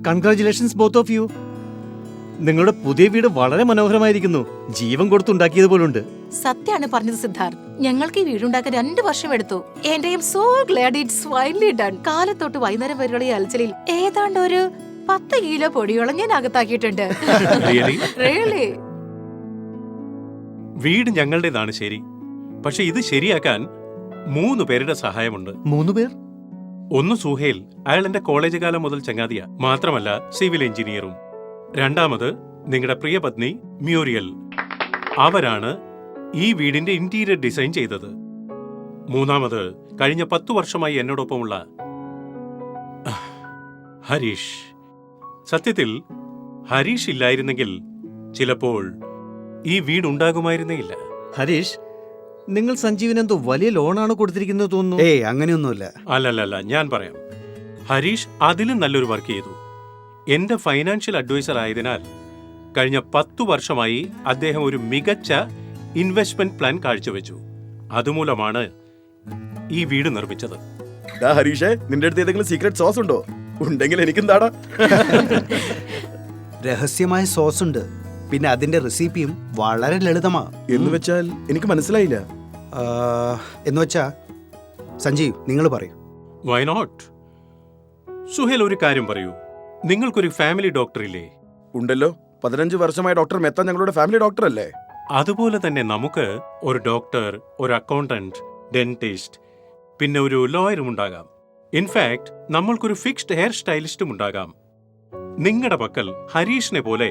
Congratulations both of U. നിങ്ങളുടെ പുതിയ വീട് വളരെ മനോഹരമായിരിക്കുന്നു. ജീവൻ കൊടുത്തുണ്ടാക്കിയത് പോലുണ്ട്. സത്യാണ് പറഞ്ഞത് സിദ്ധാർത്ഥ്. ഞങ്ങൾക്ക് ഈ വീടുണ്ടാക്കാൻ 2 വർഷം എടുത്തു. And I am so glad it's finally done. കാലത്തൊട്ട് വൈകുന്നേരം വരെയുള്ള ഈ അലച്ചിലിൽ ഏതാണ്ട് ഒരു 10 കിലോ പൊടിയോളം ഞാൻ അകത്താക്കിയിട്ടുണ്ട്. Really? വീട് ഞങ്ങളുടേതാണ് ശരി, പക്ഷെ ഇത് ശരിയാക്കാൻ 3 പേരുടെ സഹായമുണ്ട്. 3 പേർ? ഒന്ന് സുഹേൽ, അയാൾ എന്റെ കോളേജ് കാലം മുതൽ ചങ്ങാതിയ, മാത്രമല്ല സിവിൽ എഞ്ചിനീയറും. രണ്ടാമത് നിങ്ങളുടെ പ്രിയ പത്നി മ്യൂരിയൽ, അവരാണ് ഈ വീടിന്റെ ഇന്റീരിയർ ഡിസൈൻ ചെയ്തത്. മൂന്നാമത് കഴിഞ്ഞ 10 വർഷമായി എന്നോടൊപ്പമുള്ള ഹരീഷ്. സത്യത്തിൽ ഹരീഷ് ഇല്ലായിരുന്നെങ്കിൽ ചിലപ്പോൾ ഈ വീടുണ്ടാകുമായിരുന്നേയില്ല. ഹരീഷ്, നിങ്ങൾ സഞ്ജീവിന് എന്തോ വലിയ ലോണാണ് കൊടുത്തിരിക്കുന്നത് തോന്നുന്നു. ഏയ് അങ്ങനെയൊന്നുമില്ല. അല്ലല്ല, ഞാൻ പറയാം. ഹരീഷ് അതിലും നല്ലൊരു വർക്ക് ചെയ്തു. എന്റെ ഫൈനാൻഷ്യൽ അഡ്വൈസർ ആയതിനാൽ കഴിഞ്ഞ 10 വർഷമായി അദ്ദേഹം ഒരു മികച്ച ഇൻവെസ്റ്റ്മെന്റ് പ്ലാൻ കാഴ്ചവെച്ചു. അതുമൂലമാണ് ഈ വീട് നിർമ്മിച്ചത്. ഹരീഷേ, നിന്റെ അടുത്ത് ഏതെങ്കിലും സീക്രട്ട് സോസ് ഉണ്ടോ? ഉണ്ടെങ്കിൽ എനിക്കെന്താടാ? രഹസ്യമായ സോസ് ഉണ്ട്. പിന്നെ അതിന്റെ റെസിപ്പിയും വളരെ ലളിതമാ. എന്ന് വെച്ചാൽ എനിക്ക് മനസ്സിലായില്ല. എന്ന് വെച്ചാ സഞ്ജീവ്, നിങ്ങൾ പറയൂ. Why not? സുഹേൽ, ഒരു കാര്യം പറയൂ. നിങ്ങൾക്കൊരു ഫാമിലി ഡോക്ടർ ഇല്ലേ? ഉണ്ടല്ലോ. 15 വർഷമായ ഡോക്ടർ മെത്ത ഞങ്ങളുടെ ഫാമിലി ഡോക്ടർ അല്ലേ? അതുപോലെ തന്നെ നമുക്ക് ഒരു ഡോക്ടർ, ഒരു അക്കൗണ്ടന്റ്, ഡെന്റിസ്റ്റ്, പിന്നെ ഒരു ലോയറും ഉണ്ടാകാം. ഇൻഫാക്ട് നമ്മൾക്കൊരു ഫിക്സ്ഡ് ഹെയർ സ്റ്റൈലിസ്റ്റും ഉണ്ടാകാം. നിങ്ങളുടെ പക്കൽ ഹരീഷിനെ പോലെ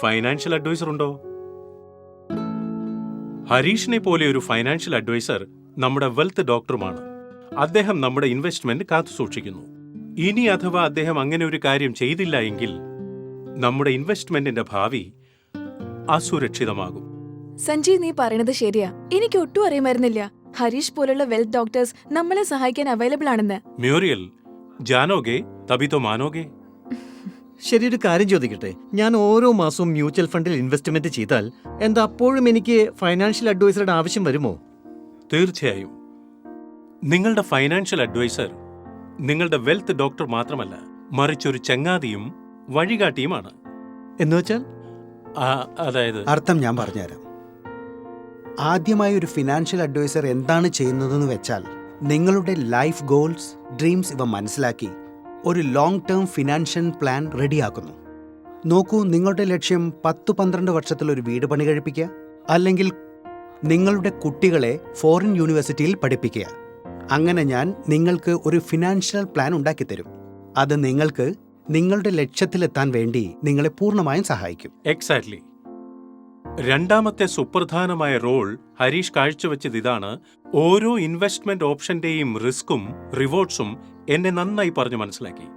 ഫൈനാൻഷ്യൽ അഡ്വൈസർ ഉണ്ടോ? ഹരീഷിനെ പോലെ ഒരു ഫൈനാൻഷ്യൽ അഡ്വൈസർ നമ്മുടെ വെൽത്ത് ഡോക്ടറുമാണ്. അദ്ദേഹം നമ്മുടെ ഇൻവെസ്റ്റ്മെന്റ് കാത്തുസൂക്ഷിക്കുന്നു. ഇനി അഥവാ അദ്ദേഹം അങ്ങനെ ഒരു കാര്യം ചെയ്തില്ല എങ്കിൽ നമ്മുടെ ഇൻവെസ്റ്റ്മെന്റിന്റെ ഭാവി അസുരക്ഷിതമാകും. സഞ്ജീവ്, നീ പറയണത് ശരിയാ. എനിക്ക് ഒട്ടും അറിയുമായിരുന്നില്ല ഹരീഷ് പോലുള്ള വെൽത്ത് ഡോക്ടേഴ്സ് നമ്മളെ സഹായിക്കാൻ അവൈലബിൾ ആണെന്ന്. മ്യൂറിയൽ, ജാനോഗെ തബി തോ മാനോഗെ. ശരി, ഒരു കാര്യം ചോദിക്കട്ടെ. ഞാൻ ഓരോ മാസവും മ്യൂച്വൽ ഫണ്ടിൽ ഇൻവെസ്റ്റ്മെന്റ് ചെയ്താൽ എന്താ അപ്പോഴും എനിക്ക് ഫൈനാൻഷ്യൽ അഡ്വൈസറുടെ ആവശ്യം വരുമോ? തീർച്ചയായും. നിങ്ങളുടെ ഫൈനാൻഷ്യൽ അഡ്വൈസർ നിങ്ങളുടെ വെൽത്ത് ഡോക്ടർ മാത്രമല്ല, മറിച്ചൊരു ചങ്ങാതിയും വഴികാട്ടിയുമാണ്. എന്നുവെച്ചാൽ? അതായത് അർത്ഥം ഞാൻ പറഞ്ഞുതരാം. ആദ്യമായി ഒരു ഫിനാൻഷ്യൽ അഡ്വൈസർ എന്താണ് ചെയ്യുന്നതെന്ന് വെച്ചാൽ നിങ്ങളുടെ ലൈഫ് ഗോൾസ്, ഡ്രീംസ് ഇവ മനസ്സിലാക്കി ഒരു ലോങ് ടേം ഫിനാൻഷ്യൽ പ്ലാൻ റെഡിയാക്കുന്നു. നോക്കൂ, നിങ്ങളുടെ ലക്ഷ്യം 10-12 വർഷത്തിൽ ഒരു വീട് പണി കഴിപ്പിക്കുക, അല്ലെങ്കിൽ നിങ്ങളുടെ കുട്ടികളെ ഫോറിൻ യൂണിവേഴ്സിറ്റിയിൽ പഠിപ്പിക്കുക. അങ്ങനെ ഞാൻ നിങ്ങൾക്ക് ഒരു ഫിനാൻഷ്യൽ പ്ലാൻ ഉണ്ടാക്കിത്തരും. അത് നിങ്ങൾക്ക് നിങ്ങളുടെ ലക്ഷ്യത്തിലെത്താൻ വേണ്ടി നിങ്ങളെ പൂർണ്ണമായും സഹായിക്കും. എക്സാക്ട്ലി. രണ്ടാമത്തെ സുപ്രധാനമായ റോൾ ഹരീഷ് കാഴ്ചവെച്ചത് ഇതാണ്. ഓരോ ഇൻവെസ്റ്റ്മെന്റ് ഓപ്ഷന്റെയും റിസ്കും റിവാർഡ്സും എന്നെ നന്നായി പറഞ്ഞു മനസ്സിലാക്കി.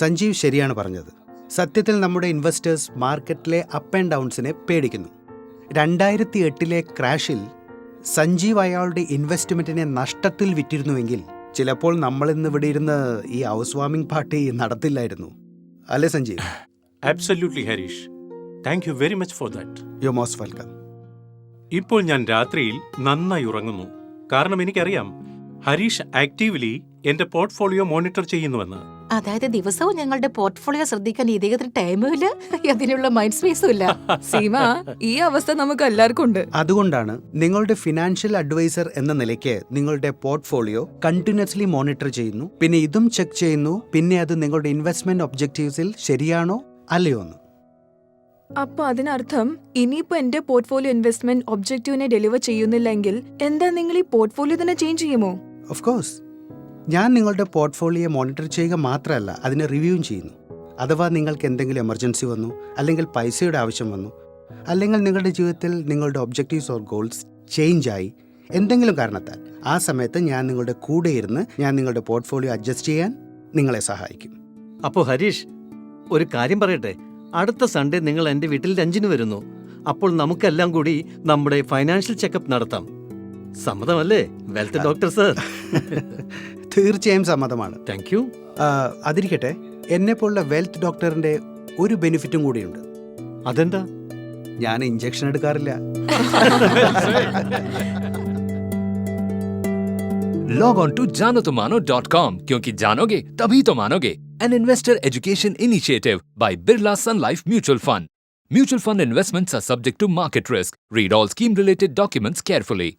സഞ്ജീവ് ശരിയാണ് പറഞ്ഞത്. സത്യത്തിൽ നമ്മുടെ ഇൻവെസ്റ്റേഴ്സ് മാർക്കറ്റിലെ അപ്പ് ആൻഡ് ഡൗൺസിനെ പേടിക്കുന്നു. 2008 ക്രാഷിൽ സഞ്ജീവ് അയാളുടെ ഇൻവെസ്റ്റ്മെന്റിനെ നഷ്ടത്തിൽ വിറ്റിരുന്നുവെങ്കിൽ ചിലപ്പോൾ നമ്മളിന്ന് ഇവിടെ ഇരുന്ന് ഈ ഹൗസ് വാമിംഗ് പാർട്ടി നടത്തില്ലായിരുന്നു. അല്ലേ Sanjeev? Absolutely Harish. Thank you very much for that. You most welcome. ഇപ്പോൾ ഞാൻ രാത്രിയിൽ നന്നായി ഉറങ്ങുന്നു. കാരണം എനിക്കറിയാം ഹരീഷ് ആക്റ്റീവ്ലി എന്റെ പോർട്ട്ഫോളിയോ മോണിറ്റർ ചെയ്യുന്നുവെന്ന്. അതായത് ദിവസവും ഞങ്ങളുടെ പോർട്ട്ഫോളിയോ ശ്രദ്ധിക്കാൻ ഇദ്ദേഹത്തിന് ടൈമും ഇല്ല, അതിനുള്ള മൈൻഡ് സ്പേസും ഇല്ല. സീമ, ഈ അവസ്ഥ നമുക്ക് എല്ലാവർക്കും ഉണ്ട്. അതുകൊണ്ടാണ് നിങ്ങളുടെ ഫിനാൻഷ്യൽ അഡ്വൈസർ എന്ന നിലയ്ക്ക് നിങ്ങളുടെ പോർട്ട്ഫോളിയോ കണ്ടിന്യൂസ്ലി മോണിറ്റർ ചെയ്യുന്നു, പിന്നെ ഇതും ചെക്ക് ചെയ്യുന്നു, പിന്നെ അത് നിങ്ങളുടെ ഇൻവെസ്റ്റ്മെന്റ് ഒബ്ജക്റ്റീവ്സിൽ ശരിയാണോ അല്ലയോ എന്ന്. അപ്പൊ അതിനർത്ഥം ഇനിയിപ്പോ എന്റെ പോർട്ട്ഫോളിയോ ഇൻവെസ്റ്റ്മെന്റ് ഒബ്ജക്റ്റീവിനെ ഡെലിവർ ചെയ്യുന്നില്ലെങ്കിൽ എന്താ നിങ്ങൾ ഈ പോർട്ട്ഫോളിയോ തന്നെ ചേഞ്ച് ചെയ്യുമോ? Of course. ഞാൻ നിങ്ങളുടെ പോർട്ട്ഫോളിയോ മോണിറ്റർ ചെയ്യുക മാത്രമല്ല, അതിനെ റിവ്യൂവും ചെയ്യുന്നു. അഥവാ നിങ്ങൾക്ക് എന്തെങ്കിലും എമർജൻസി വന്നു, അല്ലെങ്കിൽ പൈസയുടെ ആവശ്യം വന്നു, അല്ലെങ്കിൽ നിങ്ങളുടെ ജീവിതത്തിൽ നിങ്ങളുടെ ഒബ്ജക്റ്റീവ്സ് ഓർ ഗോൾസ് ചേഞ്ച് ആയി എന്തെങ്കിലും കാരണത്താൽ, ആ സമയത്ത് ഞാൻ നിങ്ങളുടെ കൂടെ ഇരുന്ന് ഞാൻ നിങ്ങളുടെ പോർട്ട്ഫോളിയോ അഡ്ജസ്റ്റ് ചെയ്യാൻ നിങ്ങളെ സഹായിക്കും. അപ്പോൾ ഹരീഷ്, ഒരു കാര്യം പറയട്ടെ. അടുത്ത സൺഡേ നിങ്ങൾ എൻ്റെ വീട്ടിൽ ലഞ്ചിന് വരുന്നു. അപ്പോൾ നമുക്കെല്ലാം കൂടി നമ്മുടെ ഫൈനാൻഷ്യൽ ചെക്കപ്പ് നടത്താം. സമ്മതമല്ലേ വെൽത്ത് ഡോക്ടർ സർ? തീർച്ചയായും സമ്മതമാണ്. Thank you. അതിരിക്കട്ടെ, എന്നെപ്പോലുള്ള വെൽത്ത് ഡോക്ടറിന്റെ ഒരു ബെനിഫിറ്റും കൂടിയുണ്ട്. അതെന്താ? ഞാൻ ഇഞ്ചക്ഷൻ എടുക്കാറില്ല. लॉग ऑन टू जानोतोमानो.com क्योंकि जानोगे तभी तो मानोगे। an investor education initiative by Birla Sun Life Mutual Fund. Mutual fund investments are subject to market risk. Read all scheme related documents carefully.